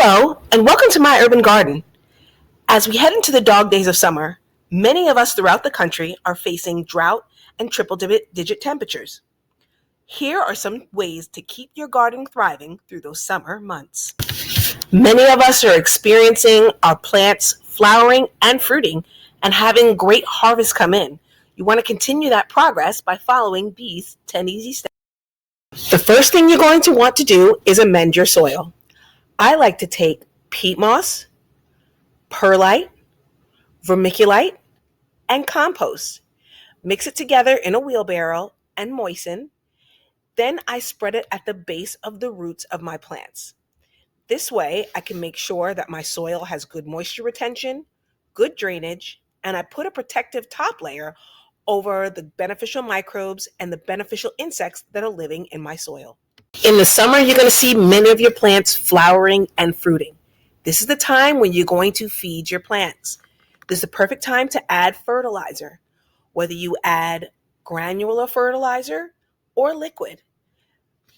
Hello, and welcome to my urban garden. As we head into the dog days of summer, many of us throughout the country are facing drought and triple digit temperatures. Here are some ways to keep your garden thriving through those summer months. Many of us are experiencing our plants flowering and fruiting and having great harvests come in. You want to continue that progress by following these 10 easy steps. The first thing you're going to want to do is amend your soil. I like to take peat moss, perlite, vermiculite, and compost. Mix it together in a wheelbarrow and moisten. Then I spread it at the base of the roots of my plants. This way, I can make sure that my soil has good moisture retention, good drainage, and I put a protective top layer over the beneficial microbes and the beneficial insects that are living in my soil. In the summer, you're going to see many of your plants flowering and fruiting. This is the time when you're going to feed your plants. This is the perfect time to add fertilizer, whether you add granular fertilizer or liquid.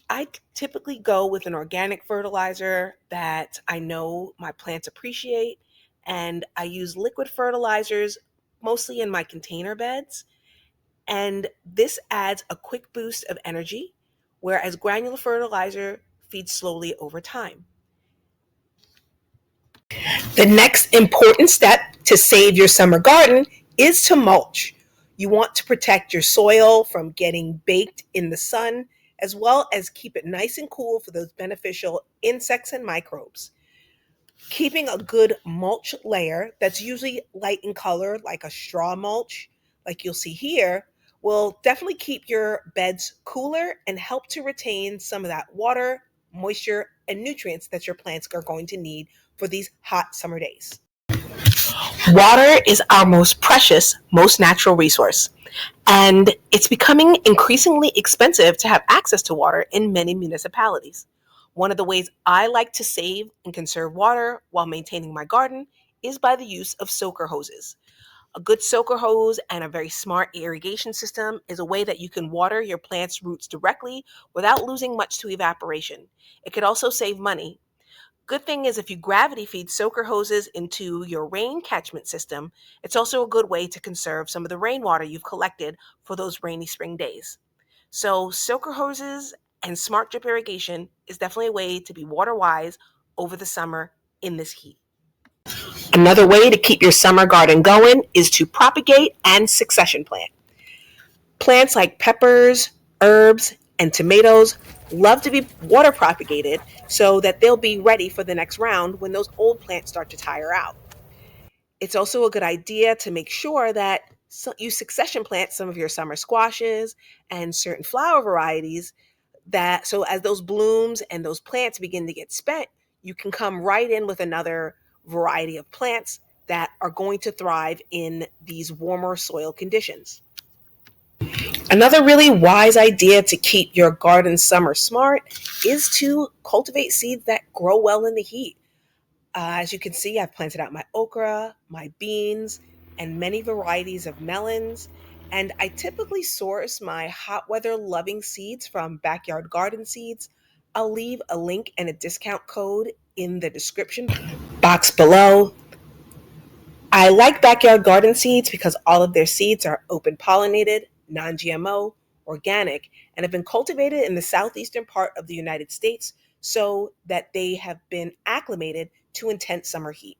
I typically go with an organic fertilizer that I know my plants appreciate, and I use liquid fertilizers mostly in my container beds. And this adds a quick boost of energy, whereas granular fertilizer feeds slowly over time. The next important step to save your summer garden is to mulch. You want to protect your soil from getting baked in the sun, as well as keep it nice and cool for those beneficial insects and microbes. Keeping a good mulch layer that's usually light in color, like a straw mulch, like you'll see here, will definitely keep your beds cooler and help to retain some of that water, moisture, and nutrients that your plants are going to need for these hot summer days. Water is our most precious, most natural resource, and it's becoming increasingly expensive to have access to water in many municipalities. One of the ways I like to save and conserve water while maintaining my garden is by the use of soaker hoses. A good soaker hose and a very smart irrigation system is a way that you can water your plant's roots directly without losing much to evaporation. It could also save money. Good thing is if you gravity feed soaker hoses into your rain catchment system, it's also a good way to conserve some of the rainwater you've collected for those rainy spring days. So soaker hoses and smart drip irrigation is definitely a way to be water wise over the summer in this heat. Another way to keep your summer garden going is to propagate and succession plant. Plants like peppers, herbs, and tomatoes love to be water propagated so that they'll be ready for the next round when those old plants start to tire out. It's also a good idea to make sure that you succession plant some of your summer squashes and certain flower varieties that so as those blooms and those plants begin to get spent, you can come right in with another variety of plants that are going to thrive in these warmer soil conditions. Another really wise idea to keep your garden summer smart is to cultivate seeds that grow well in the heat. As you can see, I've planted out my okra, my beans, and many varieties of melons. And I typically source my hot weather loving seeds from Backyard Garden Seeds. I'll leave a link and a discount code in the description box below. I like Backyard Garden Seeds because all of their seeds are open pollinated, non GMO, organic, and have been cultivated in the southeastern part of the United States so that they have been acclimated to intense summer heat.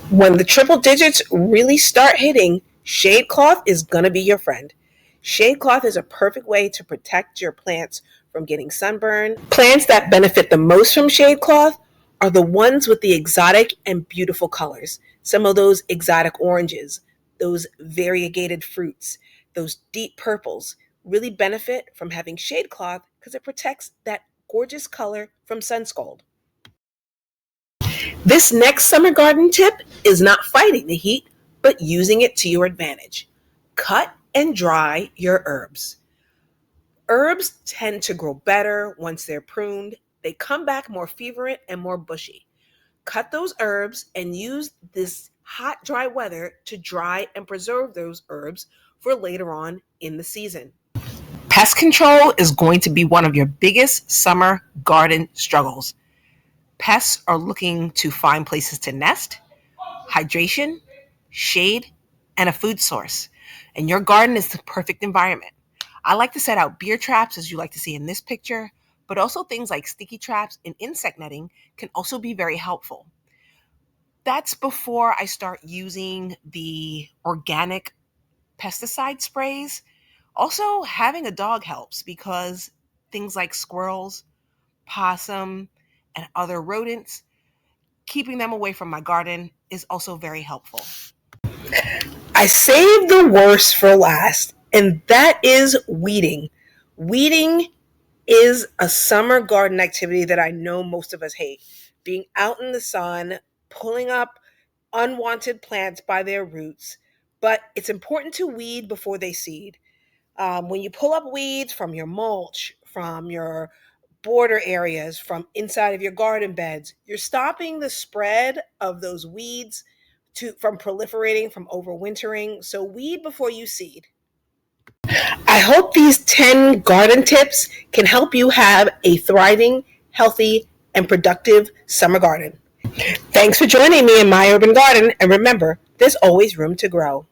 When the triple digits really start hitting, shade cloth is going to be your friend. Shade cloth is a perfect way to protect your plants from getting sunburn. Plants that benefit the most from shade cloth are the ones with the exotic and beautiful colors. Some of those exotic oranges, those variegated fruits, those deep purples really benefit from having shade cloth because it protects that gorgeous color from sun scald. This next summer garden tip is not fighting the heat, but using it to your advantage. Cut and dry your herbs. Herbs tend to grow better once they're pruned. They come back more fervent and more bushy. Cut those herbs and use this hot, dry weather to dry and preserve those herbs for later on in the season. Pest control is going to be one of your biggest summer garden struggles. Pests are looking to find places to nest, hydration, shade, and a food source. And your garden is the perfect environment. I like to set out beer traps, as you like to see in this picture, but also things like sticky traps and insect netting can also be very helpful. That's before I start using the organic pesticide sprays. Also, having a dog helps because things like squirrels, possum, and other rodents, keeping them away from my garden is also very helpful. I saved the worst for last, and that is weeding. Weeding is a summer garden activity that I know most of us hate. Being out in the sun, pulling up unwanted plants by their roots, but it's important to weed before they seed. When you pull up weeds from your mulch, from your border areas, from inside of your garden beds, you're stopping the spread of those weeds from proliferating, from overwintering. So weed before you seed. I hope these 10 garden tips can help you have a thriving, healthy, and productive summer garden. Thanks for joining me in my urban garden, and remember, there's always room to grow.